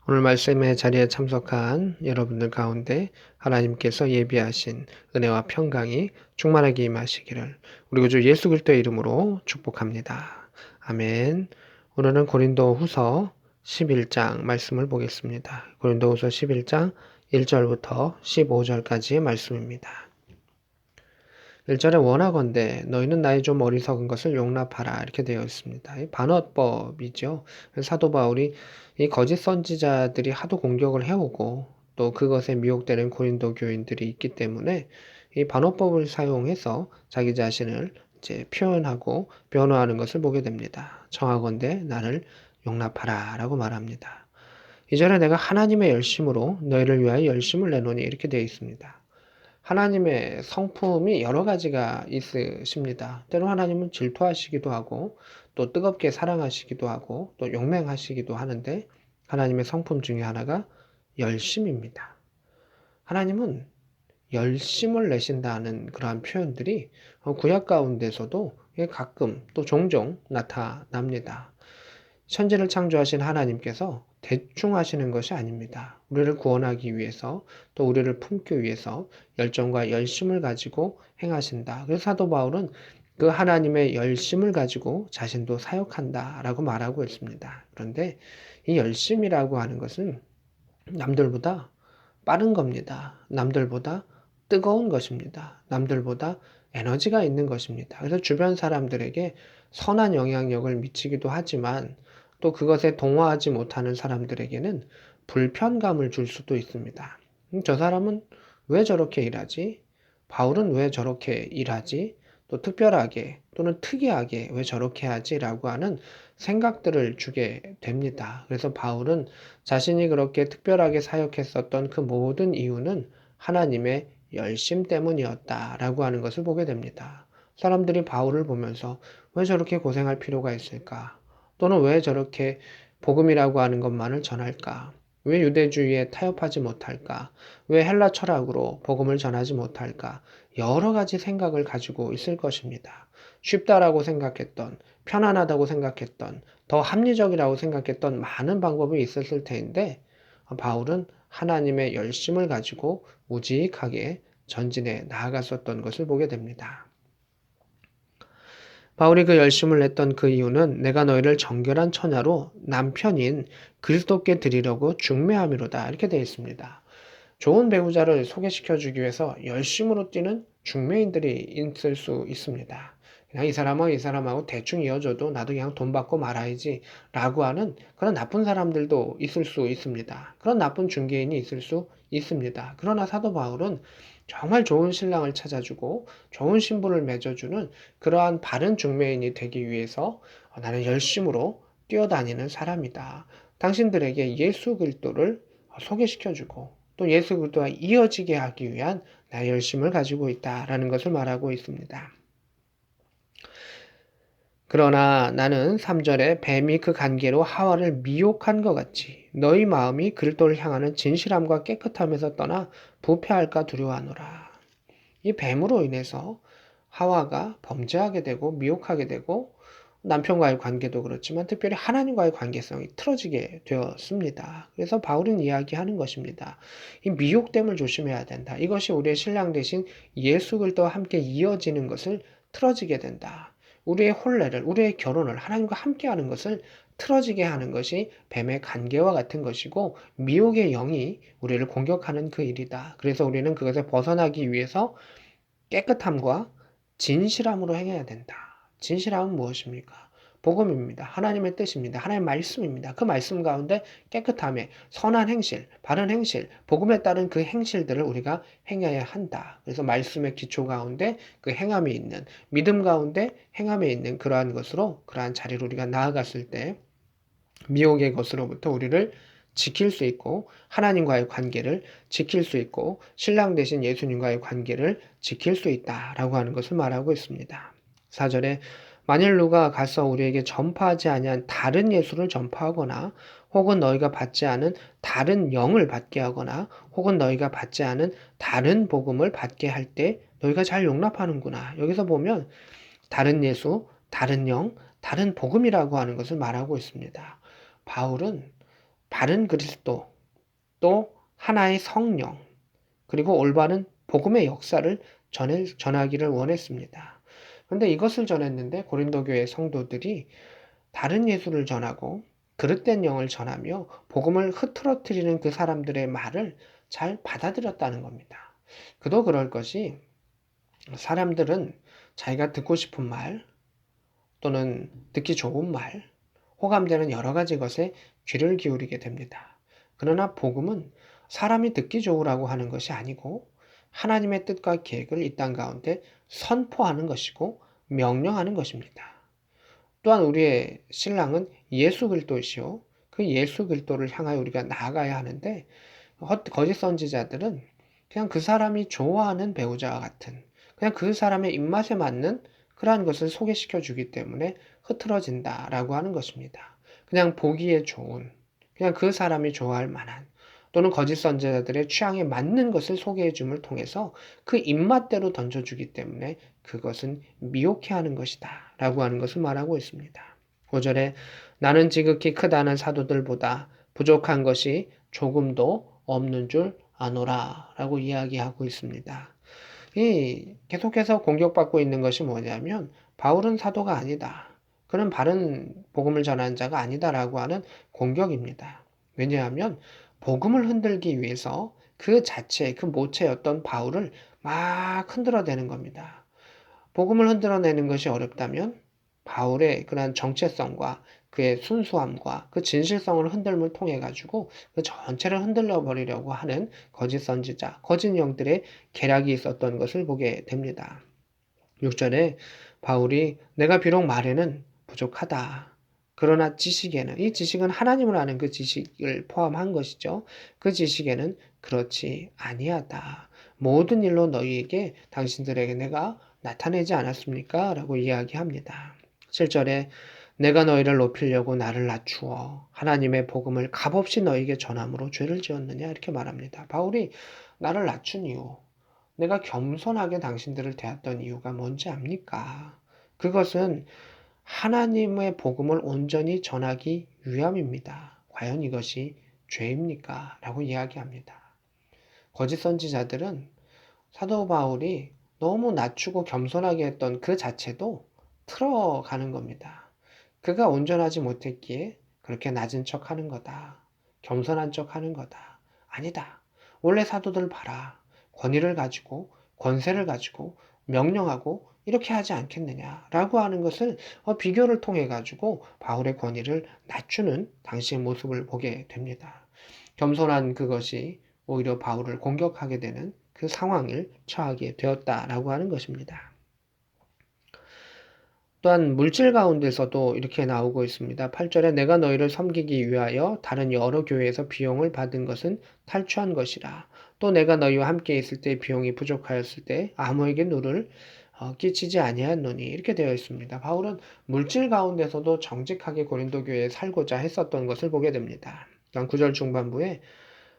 오늘 말씀의 자리에 참석한 여러분들 가운데 하나님께서 예비하신 은혜와 평강이 충만하게 임하시기를 우리 구주 예수 그리스도의 이름으로 축복합니다. 아멘. 오늘은 고린도 후서 11장 말씀을 보겠습니다. 고린도 후서 11장 1절부터 15절까지의 말씀입니다. 1절에 원하건대 너희는 나의 좀 어리석은 것을 용납하라 이렇게 되어 있습니다. 반어법이죠. 사도 바울이 이 거짓 선지자들이 하도 공격을 해오고 또 그것에 미혹되는 고린도 교인들이 있기 때문에 이 반어법을 사용해서 자기 자신을 이제 표현하고 변호하는 것을 보게 됩니다. 청하건대 나를 용납하라 라고 말합니다. 이전에 내가 하나님의 열심으로 너희를 위하여 열심을 내노니 이렇게 되어 있습니다. 하나님의 성품이 여러 가지가 있으십니다. 때로 하나님은 질투하시기도 하고 또 뜨겁게 사랑하시기도 하고 또 용맹하시기도 하는데 하나님의 성품 중에 하나가 열심입니다. 하나님은 열심을 내신다는 그러한 표현들이 구약 가운데서도 가끔 또 종종 나타납니다. 천지를 창조하신 하나님께서 대충 하시는 것이 아닙니다. 우리를 구원하기 위해서 또 우리를 품기 위해서 열정과 열심을 가지고 행하신다. 그래서 사도 바울은 그 하나님의 열심을 가지고 자신도 사역한다라고 말하고 있습니다. 그런데 이 열심이라고 하는 것은 남들보다 빠른 겁니다. 남들보다 뜨거운 것입니다. 남들보다 에너지가 있는 것입니다. 그래서 주변 사람들에게 선한 영향력을 미치기도 하지만 또 그것에 동화하지 못하는 사람들에게는 불편감을 줄 수도 있습니다. 저 사람은 왜 저렇게 일하지? 바울은 왜 저렇게 일하지? 또 특별하게 또는 특이하게 왜 저렇게 하지? 라고 하는 생각들을 주게 됩니다. 그래서 바울은 자신이 그렇게 특별하게 사역했었던 그 모든 이유는 하나님의 열심 때문이었다라고 하는 것을 보게 됩니다. 사람들이 바울을 보면서 왜 저렇게 고생할 필요가 있을까? 또는 왜 저렇게 복음이라고 하는 것만을 전할까? 왜 유대주의에 타협하지 못할까? 왜 헬라 철학으로 복음을 전하지 못할까? 여러 가지 생각을 가지고 있을 것입니다. 쉽다라고 생각했던, 편안하다고 생각했던, 더 합리적이라고 생각했던 많은 방법이 있었을 텐데, 바울은 하나님의 열심을 가지고 우직하게 전진해 나아갔었던 것을 보게 됩니다. 바울이 그 열심을 냈던 그 이유는 내가 너희를 정결한 처녀로 남편인 그리스도께 드리려고 중매함이로다 이렇게 되어 있습니다. 좋은 배우자를 소개시켜주기 위해서 열심으로 뛰는 중매인들이 있을 수 있습니다. 그냥 이 사람은 이 사람하고 대충 이어져도 나도 그냥 돈 받고 말아야지 라고 하는 그런 나쁜 사람들도 있을 수 있습니다. 그런 나쁜 중개인이 있을 수 있습니다. 그러나 사도 바울은 정말 좋은 신랑을 찾아주고 좋은 신부를 맺어주는 그러한 바른 중매인이 되기 위해서 나는 열심으로 뛰어다니는 사람이다. 당신들에게 예수 그리스도를 소개시켜주고 또 예수 그리스도와 이어지게 하기 위한 나의 열심을 가지고 있다라는 것을 말하고 있습니다. 그러나 나는 3절에 뱀이 그 관계로 하와를 미혹한 것 같이 너희 마음이 그리스도를 향하는 진실함과 깨끗함에서 떠나 부패할까 두려워하노라. 이 뱀으로 인해서 하와가 범죄하게 되고 미혹하게 되고 남편과의 관계도 그렇지만 특별히 하나님과의 관계성이 틀어지게 되었습니다. 그래서 바울은 이야기하는 것입니다. 이 미혹됨을 조심해야 된다. 이것이 우리의 신랑 되신 예수 그리스도와 함께 이어지는 것을 틀어지게 된다. 우리의 혼례를, 우리의 결혼을 하나님과 함께하는 것을 틀어지게 하는 것이 뱀의 관계와 같은 것이고 미혹의 영이 우리를 공격하는 그 일이다. 그래서 우리는 그것에 벗어나기 위해서 깨끗함과 진실함으로 행해야 된다. 진실함은 무엇입니까? 복음입니다. 하나님의 뜻입니다. 하나님의 말씀입니다. 그 말씀 가운데 깨끗함에 선한 행실, 바른 행실, 복음에 따른 그 행실들을 우리가 행해야 한다. 그래서 말씀의 기초 가운데 그 행함이 있는, 믿음 가운데 행함에 있는 그러한 것으로, 그러한 자리로 우리가 나아갔을 때 미혹의 것으로부터 우리를 지킬 수 있고 하나님과의 관계를 지킬 수 있고 신랑 되신 예수님과의 관계를 지킬 수 있다라고 하는 것을 말하고 있습니다. 4절에 만일 누가 가서 우리에게 전파하지 아니한 다른 예수를 전파하거나 혹은 너희가 받지 않은 다른 영을 받게 하거나 혹은 너희가 받지 않은 다른 복음을 받게 할 때 너희가 잘 용납하는구나. 여기서 보면 다른 예수, 다른 영, 다른 복음이라고 하는 것을 말하고 있습니다. 바울은 바른 그리스도, 또 하나의 성령, 그리고 올바른 복음의 역사를 전하기를 원했습니다. 그런데 이것을 전했는데 고린도 교회 성도들이 다른 예수를 전하고 그릇된 영을 전하며 복음을 흐트러뜨리는 그 사람들의 말을 잘 받아들였다는 겁니다. 그도 그럴 것이 사람들은 자기가 듣고 싶은 말 또는 듣기 좋은 말, 호감되는 여러 가지 것에 귀를 기울이게 됩니다. 그러나 복음은 사람이 듣기 좋으라고 하는 것이 아니고 하나님의 뜻과 계획을 이 땅 가운데 선포하는 것이고 명령하는 것입니다. 또한 우리의 신랑은 예수 그리스도시요. 그 예수 그리스도를 향하여 우리가 나아가야 하는데 거짓 선지자들은 그냥 그 사람이 좋아하는 배우자와 같은 그냥 그 사람의 입맛에 맞는 그러한 것을 소개시켜 주기 때문에 흐트러진다라고 하는 것입니다. 그냥 보기에 좋은 그냥 그 사람이 좋아할 만한 또는 거짓 선지자들의 취향에 맞는 것을 소개해 줌을 통해서 그 입맛대로 던져주기 때문에 그것은 미혹해 하는 것이다 라고 하는 것을 말하고 있습니다. 5절에 나는 지극히 크다는 사도들보다 부족한 것이 조금도 없는 줄 아노라 라고 이야기하고 있습니다. 계속해서 공격받고 있는 것이 뭐냐면 바울은 사도가 아니다. 그는 바른 복음을 전하는 자가 아니다라고 하는 공격입니다. 왜냐하면 복음을 흔들기 위해서 그 자체, 그 모체였던 바울을 막 흔들어대는 겁니다. 복음을 흔들어내는 것이 어렵다면 바울의 그러한 정체성과 그의 순수함과 그 진실성을 흔들림을 통해 가지고 그 전체를 흔들려 버리려고 하는 거짓 선지자, 거짓 영들의 계략이 있었던 것을 보게 됩니다. 6절에 바울이 내가 비록 말에는 부족하다. 그러나 지식에는 이 지식은 하나님을 아는 그 지식을 포함한 것이죠. 그 지식에는 그렇지 아니하다. 모든 일로 너희에게 당신들에게 내가 나타내지 않았습니까? 라고 이야기합니다. 7절에 내가 너희를 높이려고 나를 낮추어 하나님의 복음을 값없이 너희에게 전함으로 죄를 지었느냐 이렇게 말합니다. 바울이 나를 낮춘 이유 내가 겸손하게 당신들을 대했던 이유가 뭔지 압니까? 그것은 하나님의 복음을 온전히 전하기 위함입니다. 과연 이것이 죄입니까? 라고 이야기합니다. 거짓 선지자들은 사도 바울이 너무 낮추고 겸손하게 했던 그 자체도 틀어가는 겁니다. 그가 온전하지 못했기에 그렇게 낮은 척 하는 거다. 겸손한 척 하는 거다. 아니다. 원래 사도들 봐라. 권위를 가지고, 권세를 가지고, 명령하고, 이렇게 하지 않겠느냐라고 하는 것을 비교를 통해 가지고 바울의 권위를 낮추는 당시의 모습을 보게 됩니다. 겸손한 그것이 오히려 바울을 공격하게 되는 그 상황을 처하게 되었다라고 하는 것입니다. 또한 물질 가운데서도 이렇게 나오고 있습니다. 8절에 내가 너희를 섬기기 위하여 다른 여러 교회에서 비용을 받은 것은 탈취한 것이라. 또 내가 너희와 함께 있을 때 비용이 부족하였을 때 아무에게 누를 끼치지 아니하였노니 이렇게 되어 있습니다. 바울은 물질 가운데서도 정직하게 고린도 교회에 살고자 했었던 것을 보게 됩니다. 9절 중반부에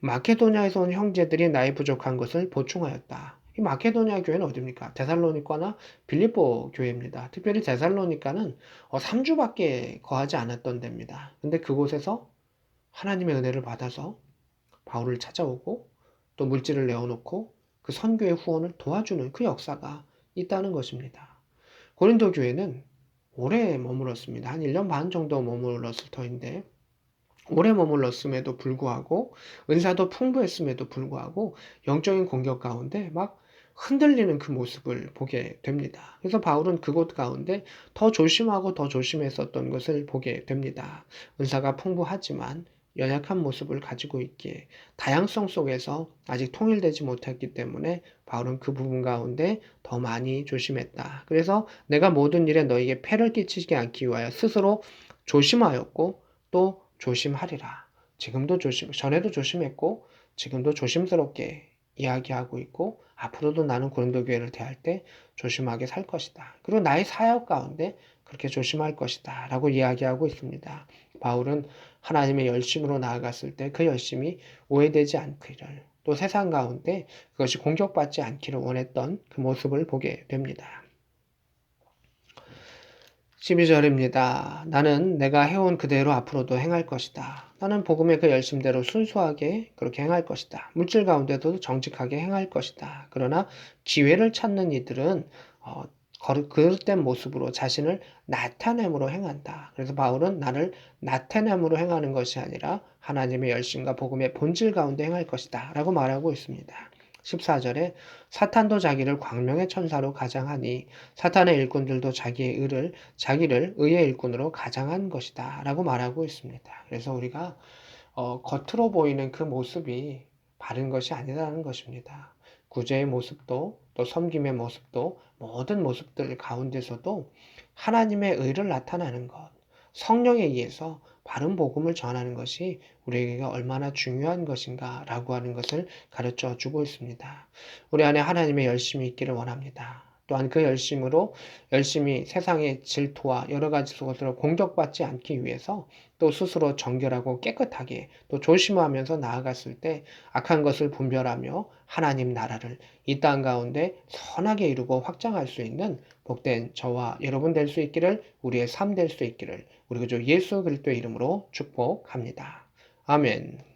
마케도냐에서 온 형제들이 나의 부족한 것을 보충하였다. 이 마케도냐 교회는 어디입니까? 데살로니가나 빌립보 교회입니다. 특별히 데살로니가는 3주밖에 거하지 않았던 데입니다. 근데 그곳에서 하나님의 은혜를 받아서 바울을 찾아오고 또 물질을 내어놓고 그 선교의 후원을 도와주는 그 역사가 있다는 것입니다. 고린도 교회는 오래 머물렀습니다. 한 1년 반 정도 머물렀을 터인데 오래 머물렀음에도 불구하고 은사도 풍부했음에도 불구하고 영적인 공격 가운데 막 흔들리는 그 모습을 보게 됩니다. 그래서 바울은 그곳 가운데 더 조심하고 더 조심했었던 것을 보게 됩니다. 은사가 풍부하지만 연약한 모습을 가지고 있기에 다양성 속에서 아직 통일되지 못했기 때문에 바울은 그 부분 가운데 더 많이 조심했다. 그래서 내가 모든 일에 너에게 폐를 끼치지 않기 위하여 스스로 조심하였고 또 조심하리라. 전에도 조심했고, 지금도 조심스럽게 이야기하고 있고, 앞으로도 나는 고린도 교회를 대할 때 조심하게 살 것이다. 그리고 나의 사역 가운데 그렇게 조심할 것이다. 라고 이야기하고 있습니다. 바울은 하나님의 열심으로 나아갔을 때 그 열심이 오해되지 않기를, 또 세상 가운데 그것이 공격받지 않기를 원했던 그 모습을 보게 됩니다. 12절입니다. 나는 내가 해온 그대로 앞으로도 행할 것이다. 나는 복음의 그 열심대로 순수하게 그렇게 행할 것이다. 물질 가운데도 정직하게 행할 것이다. 그러나 기회를 찾는 이들은 어, 그릇된 모습으로 자신을 나타냄으로 행한다. 그래서 바울은 나를 나타냄으로 행하는 것이 아니라 하나님의 열심과 복음의 본질 가운데 행할 것이다. 라고 말하고 있습니다. 14절에 사탄도 자기를 광명의 천사로 가장하니 사탄의 일꾼들도 자기를 의의 일꾼으로 가장한 것이다 라고 말하고 있습니다. 그래서 우리가 겉으로 보이는 그 모습이 바른 것이 아니라는 것입니다. 구제의 모습도 또 섬김의 모습도 모든 모습들 가운데서도 하나님의 의를 나타나는 것, 성령에 의해서 바른 복음을 전하는 것이 우리에게 얼마나 중요한 것인가 라고 하는 것을 가르쳐 주고 있습니다. 우리 안에 하나님의 열심이 있기를 원합니다. 또한 그 열심으로 열심히 세상의 질투와 여러 가지 것으로 공격받지 않기 위해서 또 스스로 정결하고 깨끗하게 또 조심하면서 나아갔을 때 악한 것을 분별하며 하나님 나라를 이 땅 가운데 선하게 이루고 확장할 수 있는 복된 저와 여러분 될 수 있기를, 우리의 삶 될 수 있기를 우리 주 예수 그리스도의 이름으로 축복합니다. 아멘.